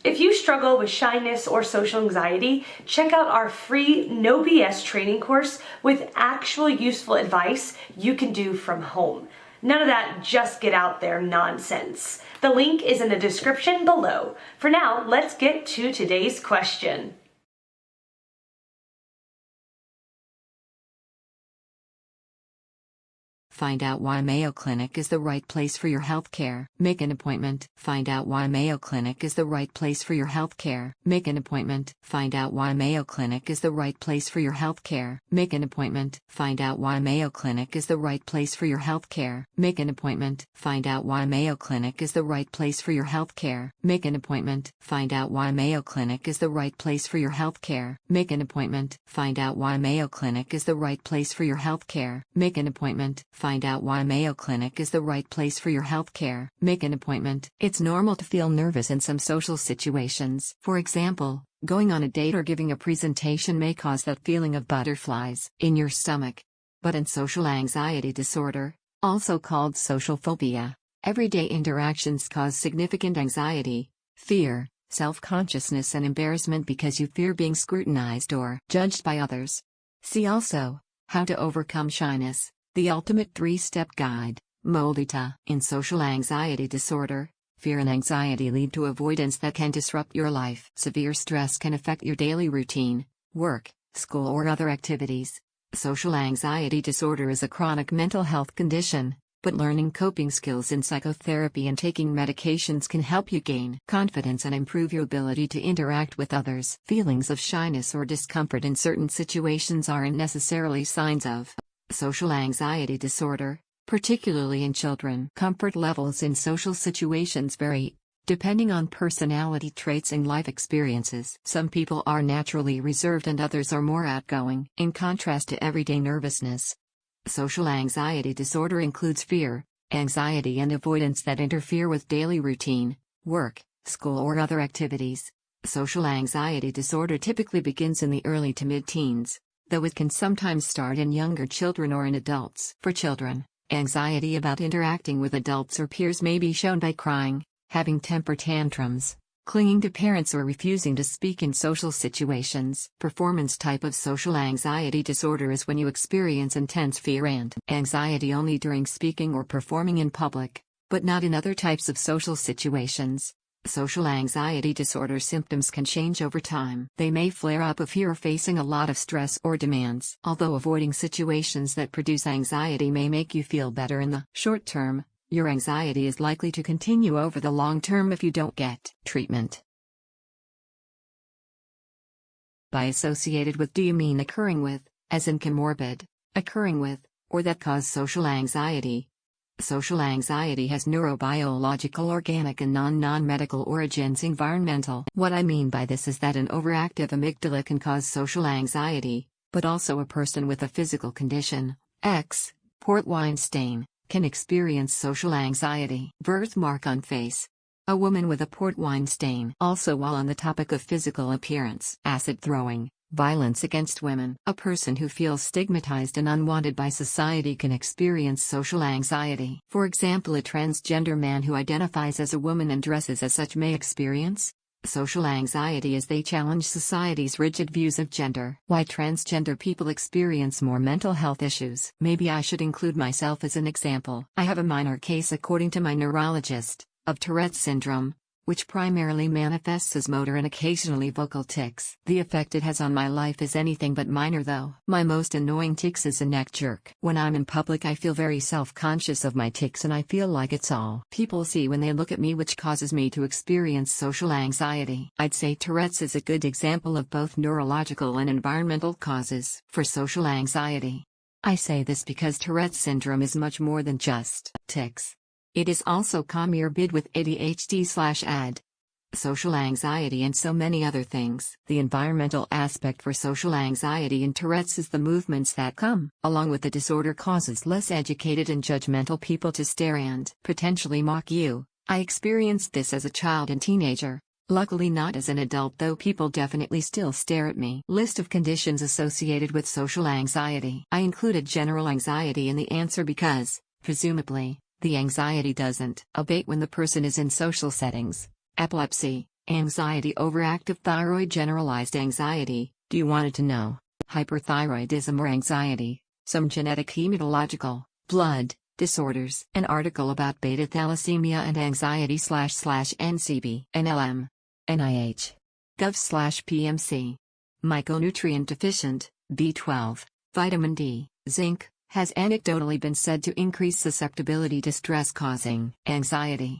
If you struggle with shyness or social anxiety, check out our free No BS training course with actual useful advice you can do from home. None of that just get out there nonsense. The link is in the description below. For now, let's get to today's question. Find out why Mayo Clinic is the right place for your healthcare. Make an appointment. Find out why Mayo Clinic is the right place for your healthcare. Make an appointment. Find out why Mayo Clinic is the right place for your healthcare. Make an appointment. Find out why Mayo Clinic is the right place for your healthcare. Make an appointment. Find out why Mayo Clinic is the right place for your healthcare. Make an appointment. Find out why Mayo Clinic is the right place for your healthcare. Make an appointment. Find out why Mayo Clinic is the right place for your healthcare. Make an appointment. Find out why Mayo Clinic is the right place for your healthcare. Make an appointment. It's normal to feel nervous in some social situations. For example, going on a date or giving a presentation may cause that feeling of butterflies in your stomach. But in social anxiety disorder, also called social phobia, everyday interactions cause significant anxiety, fear, self-consciousness and embarrassment because you fear being scrutinized or judged by others. See also, How to Overcome Shyness, the Ultimate 3-Step Guide, Moldita. In social anxiety disorder, fear and anxiety lead to avoidance that can disrupt your life. Severe stress can affect your daily routine, work, school or other activities. Social anxiety disorder is a chronic mental health condition, but learning coping skills in psychotherapy and taking medications can help you gain confidence and improve your ability to interact with others. Feelings of shyness or discomfort in certain situations aren't necessarily signs of social anxiety disorder, particularly in children. Comfort levels in social situations vary, depending on personality traits and life experiences. Some people are naturally reserved and others are more outgoing. In contrast to everyday nervousness, social anxiety disorder includes fear, anxiety and avoidance that interfere with daily routine, work, school or other activities. Social anxiety disorder typically begins in the early to mid-teens, though it can sometimes start in younger children or in adults. For children, anxiety about interacting with adults or peers may be shown by crying, having temper tantrums, clinging to parents or refusing to speak in social situations. Performance type of social anxiety disorder is when you experience intense fear and anxiety only during speaking or performing in public, but not in other types of social situations. Social anxiety disorder symptoms can change over time. They may flare up if you're facing a lot of stress or demands. Although avoiding situations that produce anxiety may make you feel better in the short term, your anxiety is likely to continue over the long term if you don't get treatment. By associated with, do you mean occurring with, as in comorbid, occurring with, or that cause social anxiety? Social anxiety has neurobiological, organic and non-medical origins. Environmental. What I mean by this is that an overactive amygdala can cause social anxiety, but also a person with a physical condition, X, port wine stain, can experience social anxiety. Birthmark on face. A woman with a port wine stain. Also, while on the topic of physical appearance, acid throwing, violence against women. A person who feels stigmatized and unwanted by society can experience social anxiety. For example, a transgender man who identifies as a woman and dresses as such may experience social anxiety as they challenge society's rigid views of gender. Why transgender people experience more mental health issues. Maybe I should include myself as an example. I have a minor case, according to my neurologist, of Tourette's syndrome, which primarily manifests as motor and occasionally vocal tics. The effect it has on my life is anything but minor though. My most annoying tics is a neck jerk. When I'm in public I feel very self-conscious of my tics and I feel like it's all people see when they look at me, which causes me to experience social anxiety. I'd say Tourette's is a good example of both neurological and environmental causes for social anxiety. I say this because Tourette's syndrome is much more than just tics. It is also comorbid with ADHD/AD, social anxiety and so many other things. The environmental aspect for social anxiety in Tourette's is the movements that come along with the disorder causes less educated and judgmental people to stare and potentially mock you. I experienced this as a child and teenager. Luckily not as an adult, though people definitely still stare at me. List of conditions associated with social anxiety. I included general anxiety in the answer because, presumably, the anxiety doesn't abate when the person is in social settings. Epilepsy, Anxiety, overactive thyroid, generalized anxiety. Do you want to know? Hyperthyroidism or anxiety, some genetic hematological, blood, disorders. An article about beta thalassemia and anxiety /NCB, NLM, NIH, Gov/PMC. Micronutrient deficient, B12, vitamin D, zinc, has anecdotally been said to increase susceptibility to stress causing anxiety.